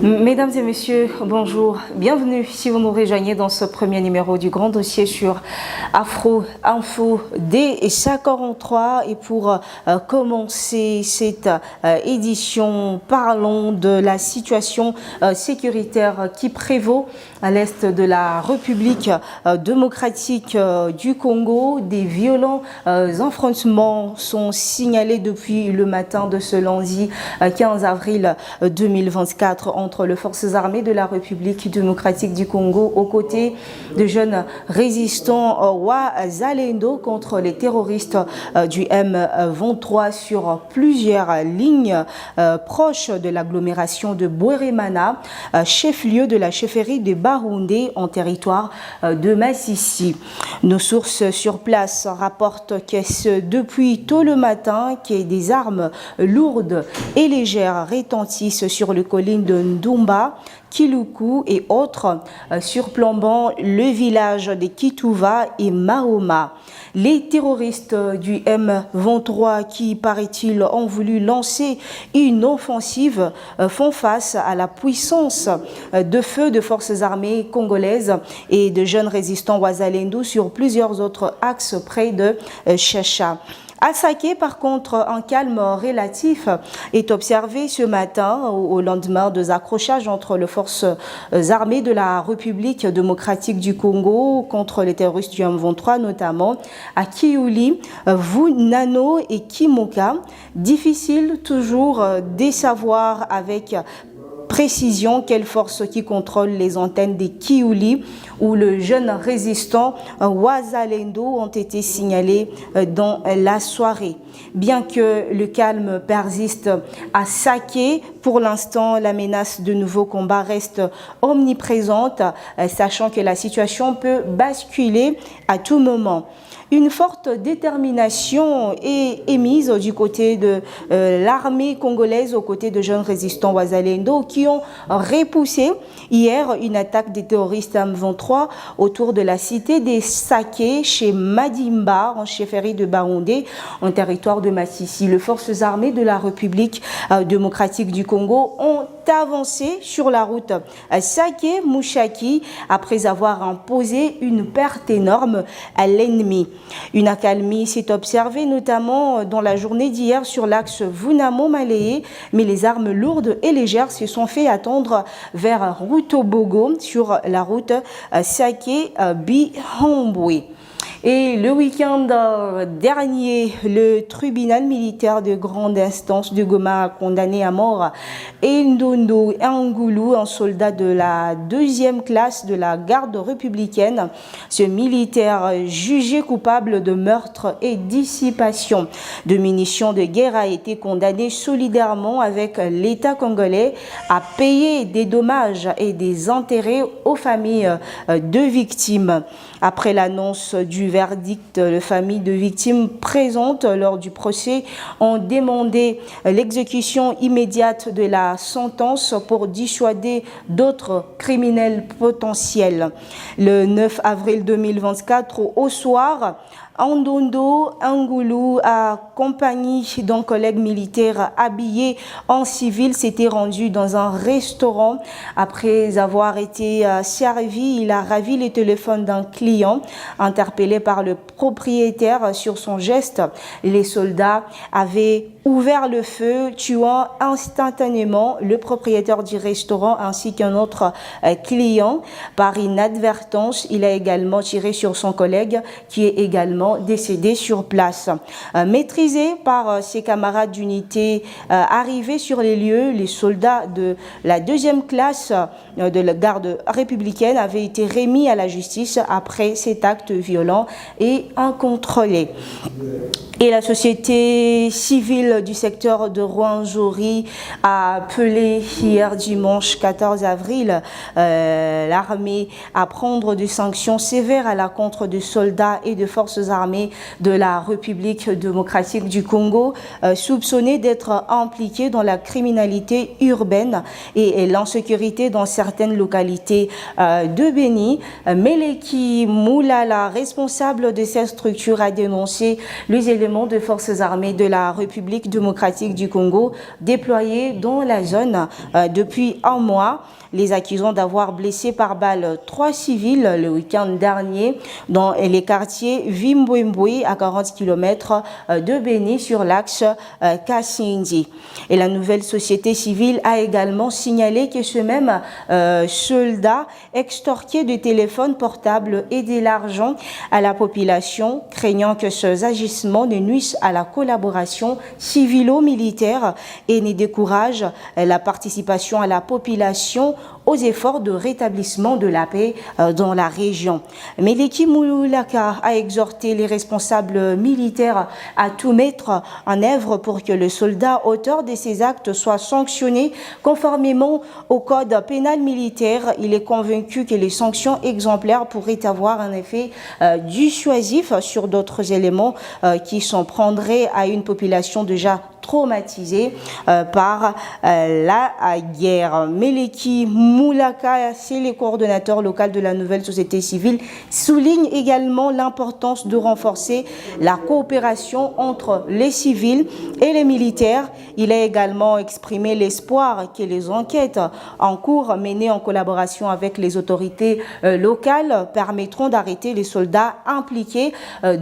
Mesdames et messieurs, bonjour, bienvenue si vous nous rejoignez dans ce premier numéro du grand dossier sur Afro Info dès 5h43. Et pour commencer cette édition, parlons de la situation sécuritaire qui prévaut à l'est de la République démocratique du Congo. Des violents affrontements sont signalés depuis le matin de ce lundi 15 avril 2024 entre les forces armées de la République démocratique du Congo aux côtés de jeunes résistants Wazalendo contre les terroristes du M23 sur plusieurs lignes proches de l'agglomération de Bweremana, chef-lieu de la chefferie de Baoundé en territoire de Massissi. Nos sources sur place rapportent que depuis tôt le matin, que des armes lourdes et légères retentissent sur les collines de Ndumba, Kiluku et autres, surplombant le village de Kituva et Mahoma. Les terroristes du M23 qui, paraît-il, ont voulu lancer une offensive font face à la puissance de feu de forces armées congolaises et de jeunes résistants Wazalendo sur plusieurs autres axes près de Chacha. À Saké, par contre, un calme relatif est observé ce matin au lendemain des accrochages entre les forces armées de la République démocratique du Congo contre les terroristes du M23, notamment à Kiouli, Vunano et Kimoka. Difficile toujours de savoir avec précision quelles forces qui contrôlent les antennes des Kiouli où le jeune résistant Wazalendo ont été signalés dans la soirée. Bien que le calme persiste à Saké, pour l'instant, la menace de nouveaux combats reste omniprésente, sachant que la situation peut basculer à tout moment. Une forte détermination est émise du côté de l'armée congolaise aux côtés de jeunes résistants Wazalendo qui ont repoussé hier une attaque des terroristes M23 autour de la cité des Saké chez Madimba en chefferie de Baoundé en territoire de Massissi. Les forces armées de la République démocratique du Congo ont avancé sur la route Saké-Mouchaki après avoir imposé une perte énorme à l'ennemi. Une accalmie s'est observée notamment dans la journée d'hier sur l'axe Vunamo-Maléé, mais les armes lourdes et légères se sont fait attendre vers Rutobogo sur la route Saké-Bihombwe. Et le week-end dernier, le tribunal militaire de grande instance de Goma a condamné à mort Ndondo Ngoulou, un soldat de la 2e classe de la garde républicaine. Ce militaire jugé coupable de meurtre et dissipation de munitions de guerre a été condamné solidairement avec l'État congolais à payer des dommages et des intérêts aux familles de victimes. Après l'annonce du verdict, les familles de victimes présentes lors du procès ont demandé l'exécution immédiate de la sentence pour dissuader d'autres criminels potentiels. Le 9 avril 2024, au soir, Ndondo Ngoulou, accompagné d'un collègue militaire habillé en civil, s'était rendu dans un restaurant. Après avoir été servi, il a ravi le téléphone d'un client. Interpellé par le propriétaire sur son geste, les soldats avaient ouvert le feu, tuant instantanément le propriétaire du restaurant ainsi qu'un autre client. Par inadvertance, il a également tiré sur son collègue qui est également décédé sur place. Maîtrisé par ses camarades d'unité arrivés sur les lieux, les soldats de la 2e classe de la garde républicaine avaient été remis à la justice après cet acte violent et incontrôlé. Et la société civile du secteur de Rwenzori a appelé hier dimanche 14 avril l'armée à prendre des sanctions sévères à l'encontre de soldats et de forces armées de la République démocratique du Congo soupçonnés d'être impliqués dans la criminalité urbaine et l'insécurité dans certaines localités de Béni. Meleki Moulala, responsable responsable de cette structure a dénoncé les éléments de forces armées de la République démocratique du Congo déployés dans la zone depuis un mois, les accusant d'avoir blessé par balle 3 civils le week-end dernier dans les quartiers Vimbwembwe à 40 km de Béni sur l'axe Kassindi. Et la nouvelle société civile a également signalé que ce même soldat extorquait des téléphones portables et de l'argent à la population, craignant que ces agissements ne nuisent à la collaboration civilo-militaire et ne découragent la participation à la population aux efforts de rétablissement de la paix dans la région. Meleki Moulaka a exhorté les responsables militaires à tout mettre en œuvre pour que le soldat auteur de ces actes soit sanctionné conformément au code pénal militaire. Il est convaincu que les sanctions exemplaires pourraient avoir un effet dissuasif sur d'autres éléments qui s'en prendraient à une population déjà traumatisée par la guerre. Meleki Moulaka, c'est le coordonnateur local de la nouvelle société civile, souligne également l'importance de renforcer la coopération entre les civils et les militaires. Il a également exprimé l'espoir que les enquêtes en cours menées en collaboration avec les autorités locales permettront d'arrêter les soldats impliqués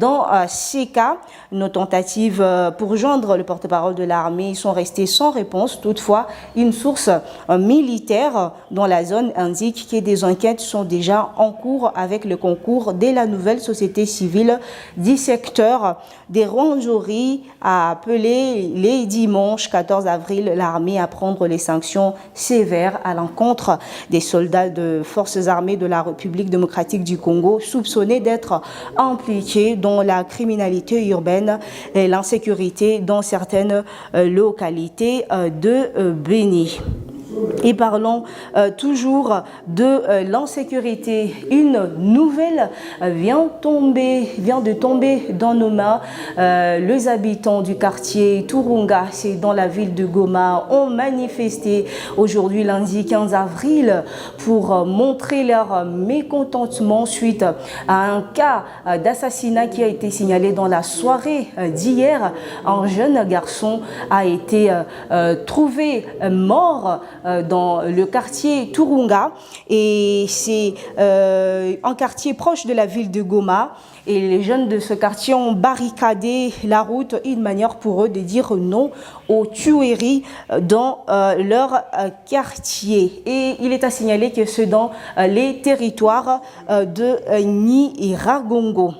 dans ces cas. Nos tentatives pour joindre le porte-parole de l'armée sont restées sans réponse. Toutefois, une source militaire dans la zone indique que des enquêtes sont déjà en cours avec le concours de la nouvelle société civile du secteur des Rwenzori, a appelé les dimanche 14 avril l'armée à prendre les sanctions sévères à l'encontre des soldats de forces armées de la République démocratique du Congo soupçonnés d'être impliqués dans la criminalité urbaine et l'insécurité dans certaines localités de Béni. Et parlons toujours de l'insécurité. Une nouvelle vient de tomber dans nos mains. Les habitants du quartier Turunga, c'est dans la ville de Goma, ont manifesté aujourd'hui lundi 15 avril pour montrer leur mécontentement suite à un cas d'assassinat qui a été signalé dans la soirée d'hier. Un jeune garçon a été trouvé mort dans le quartier Turunga et c'est un quartier proche de la ville de Goma et les jeunes de ce quartier ont barricadé la route, une manière pour eux de dire non aux tueries dans leur quartier. Et il est à signaler que c'est dans les territoires de Nyiragongo.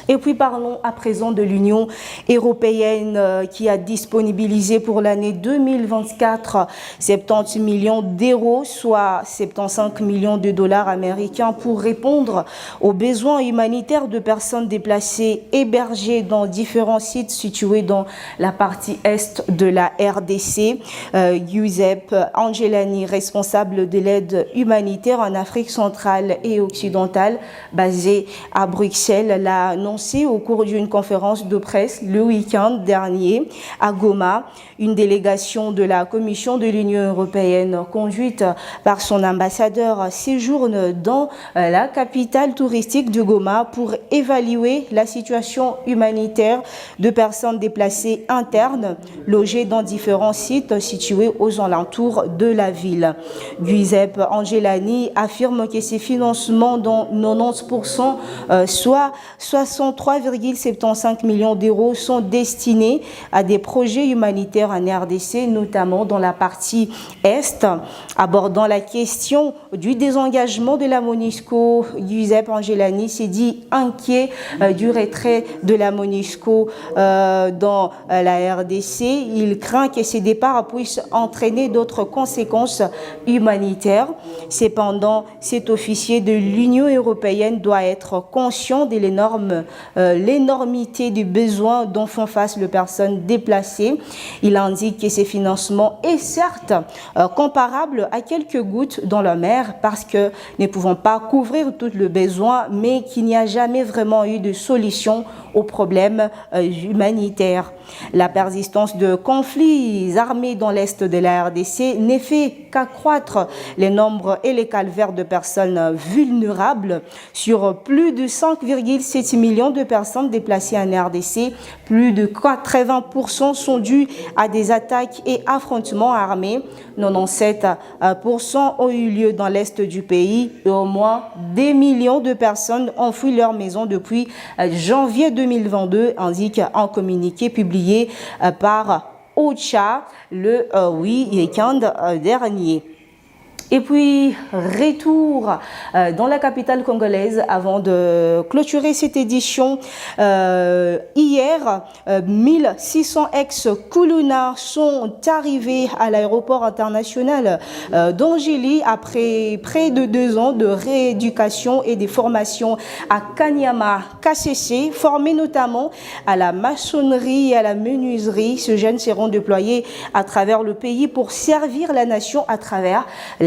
Et puis parlons à présent de l'Union européenne qui a disponibilisé pour l'année 2024 70 millions d'euros, soit 75 millions de dollars américains pour répondre aux besoins humanitaires de personnes déplacées hébergées dans différents sites situés dans la partie est de la RDC. Giuseppe Angelani, responsable de l'aide humanitaire en Afrique centrale et occidentale, basé à Bruxelles, l'a annoncé au cours d'une conférence de presse le week-end dernier à Goma. Une délégation de la Commission de l'Union européenne conduite par son ambassadeur séjourne dans la capitale touristique de Goma pour évaluer la situation humanitaire de personnes déplacées internes logées dans différents sites situés aux alentours de la ville. Giuseppe Angelani affirme que ces financements, dont 90%, soit 63,75 millions d'euros, sont destinés à des projets humanitaires en RDC, notamment dans la partie Est. Abordant la question du désengagement de la MONUSCO, Giuseppe Angelani s'est dit inquiet du retrait de la MONUSCO dans la RDC. Il craint que ces départs puissent entraîner d'autres conséquences humanitaires. Cependant, cet officier de l'Union européenne doit être conscient de l'énorme l'énormité du besoin dont font face les personnes déplacées. Il indique que ces financements est certes comparable à quelques gouttes dans la mer parce que ne pouvons pas couvrir tout le besoin, mais qu'il n'y a jamais vraiment eu de solution aux problèmes humanitaires. La persistance de conflits armés dans l'est de la RDC n'est fait qu'accroître les nombres et les calvaires de personnes vulnérables. Sur plus de 5,7 millions de personnes déplacées en RDC, plus de 80% sont dus à des attaques et affrontements armés. 97% ont eu lieu dans l'est du pays et au moins des millions de personnes ont fui leur maison depuis janvier 2022, indique un communiqué publié par OCHA le 8 week-end dernier. Et puis, retour dans la capitale congolaise avant de clôturer cette édition. Hier, 1600 ex-Kuluna sont arrivés à l'aéroport international d'Angély après près de 2 ans de rééducation et de formation à Kanyama KCC, formés notamment à la maçonnerie et à la menuiserie. Ces jeunes seront déployés à travers le pays pour servir la nation à travers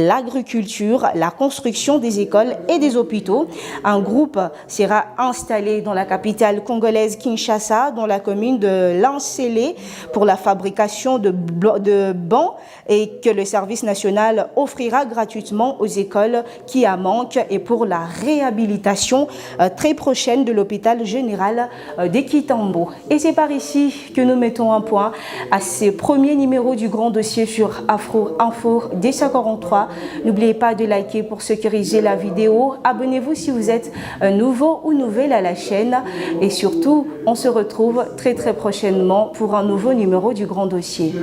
l'agriculture, la construction des écoles et des hôpitaux. Un groupe sera installé dans la capitale congolaise Kinshasa, dans la commune de Lansele, pour la fabrication de bancs et que le service national offrira gratuitement aux écoles qui en manquent et pour la réhabilitation très prochaine de l'hôpital général d'Ekitambo. Et c'est par ici que nous mettons un point à ce premier numéro du grand dossier sur Afro Info D43. N'oubliez pas de liker pour sécuriser la vidéo. Abonnez-vous si vous êtes nouveau ou nouvelle à la chaîne. Et surtout, on se retrouve très prochainement pour un nouveau numéro du grand dossier.